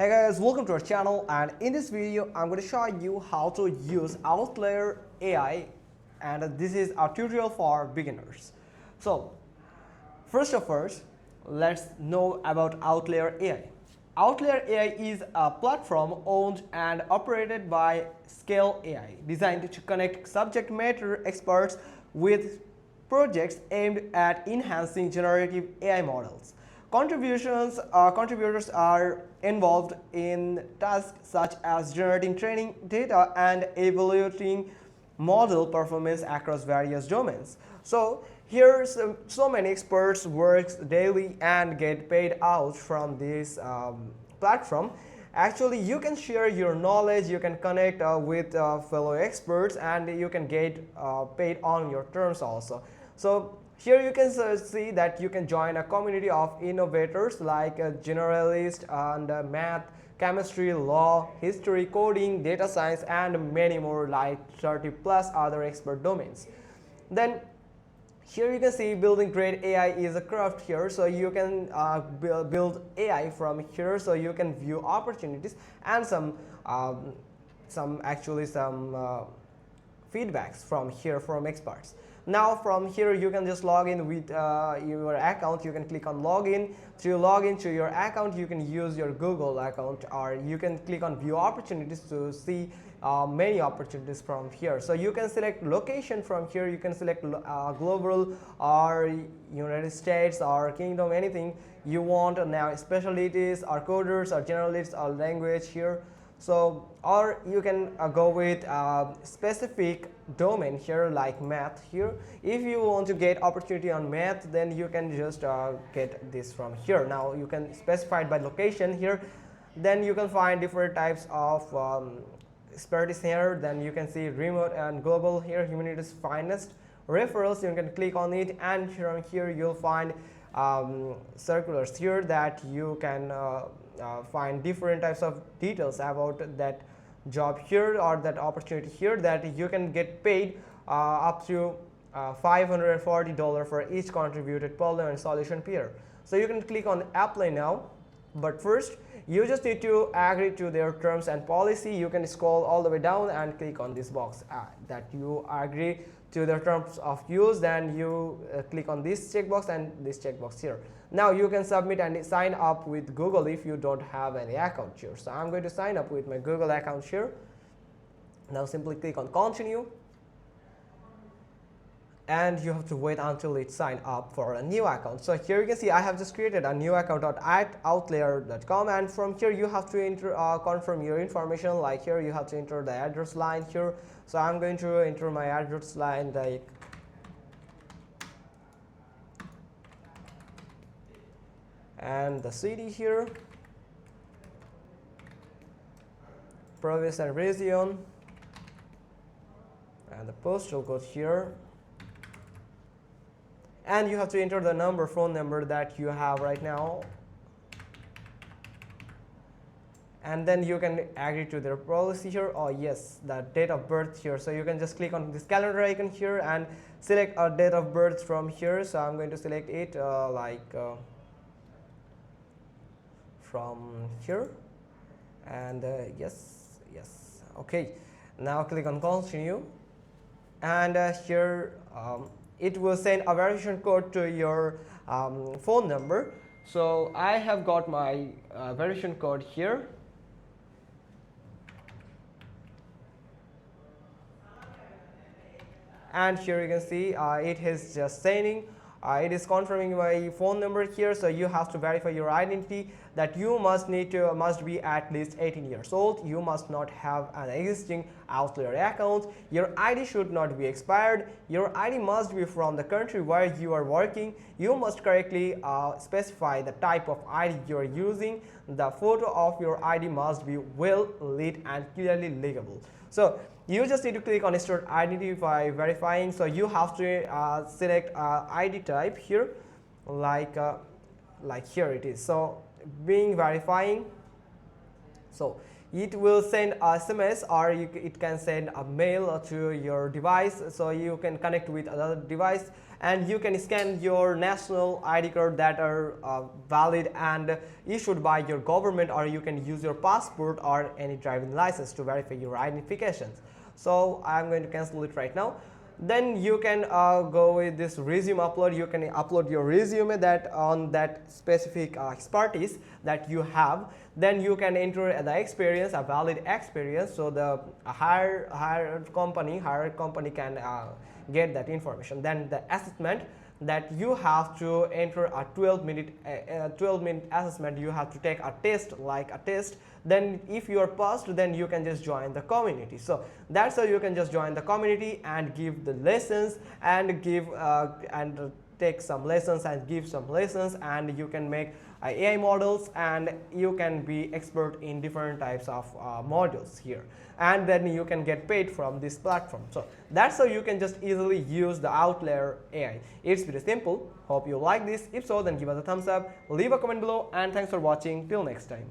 Hey guys, welcome to our channel, and in this video I'm going to show you how to use Outlier AI, and this is a tutorial for beginners. So first of all, let's know about Outlier AI. Outlier AI is a platform owned and operated by Scale AI, designed to connect subject matter experts with projects aimed at enhancing generative AI models. Contributors are involved in tasks such as generating training data and evaluating model performance across various domains. So here so many experts work daily and get paid out from this platform. Actually, you can share your knowledge, you can connect with fellow experts, and you can get paid on your terms also. So here you can see that you can join a community of innovators like generalists and math, chemistry, law, history, coding, data science, and many more, like 30 plus other expert domains. Then here you can see building great AI is a craft here, so you can build AI from here, so you can view opportunities and some feedbacks from here from experts. Now from here you can just log in with your account. You can click on login. To log into your account, you can use your Google account, or you can click on view opportunities to see many opportunities from here. So you can select location from here. You can select global or United States or kingdom, anything you want. Now specialties or coders or generalists or language here. So, or you can go with a specific domain here, like math here. If you want to get opportunity on math, then you can just get this from here. Now you can specify it by location here. Then you can find different types of expertise here. Then you can see remote and global here, humanities finest referrals. You can click on it, and from here you'll find circulars here that you can find different types of details about that job here or that opportunity here, that you can get paid up to $540 for each contributed problem and solution pair. So you can click on apply now, but first you just need to agree to their terms and policy. You can scroll all the way down and click on this box that you agree to their terms of use. Then you click on this checkbox and this checkbox here. Now you can submit and sign up with Google if you don't have any account here. So I'm going to sign up with my Google account here. Now simply click on continue, and you have to wait until it sign up for a new account. So here you can see I have just created a new account at outlier.com, and from here you have to enter confirm your information. Like here you have to enter the address line here. So I'm going to enter my address line, like and the city here, province and region, and the postal code here. And you have to enter the phone number that you have right now, and then you can agree to their policy here. Oh yes, the date of birth here. So you can just click on this calendar icon here and select a date of birth from here. So I'm going to select it from here, and yes, okay. Now click on continue, and here it will send a verification code to your phone number. So I have got my verification code here, and here you can see it is just sending. It is confirming my phone number here. So you have to verify your identity, that you must be at least 18 years old. You must not have an existing Outlier account. Your ID should not be expired. Your ID must be from the country where you are working. You must correctly specify the type of ID you are using. The photo of your ID must be well lit and clearly legible. So you just need to click on start identity by verifying. So you have to select ID type here, like here it is. So being verifying. So it will send a SMS, or it can send a mail to your device, so you can connect with another device, and you can scan your national ID card that are valid and issued by your government, or you can use your passport or any driving license to verify your identifications. So I'm going to cancel it right now. Then you can go with this resume upload. You can upload your resume that on that specific expertise that you have. Then you can enter the experience, a valid experience, so the higher company can get that information. Then the assessment, that you have to enter a 12-minute assessment. You have to take a test, like a test. Then if you are passed, then you can just join the community. So that's how you can just join the community and give the lessons and give and take some lessons and give some lessons, and you can make AI models, and you can be expert in different types of modules here, and then you can get paid from this platform. So that's how you can just easily use the Outlier AI. It's pretty simple. Hope you like this. If so, then give us a thumbs up, leave a comment below, and thanks for watching. Till next time.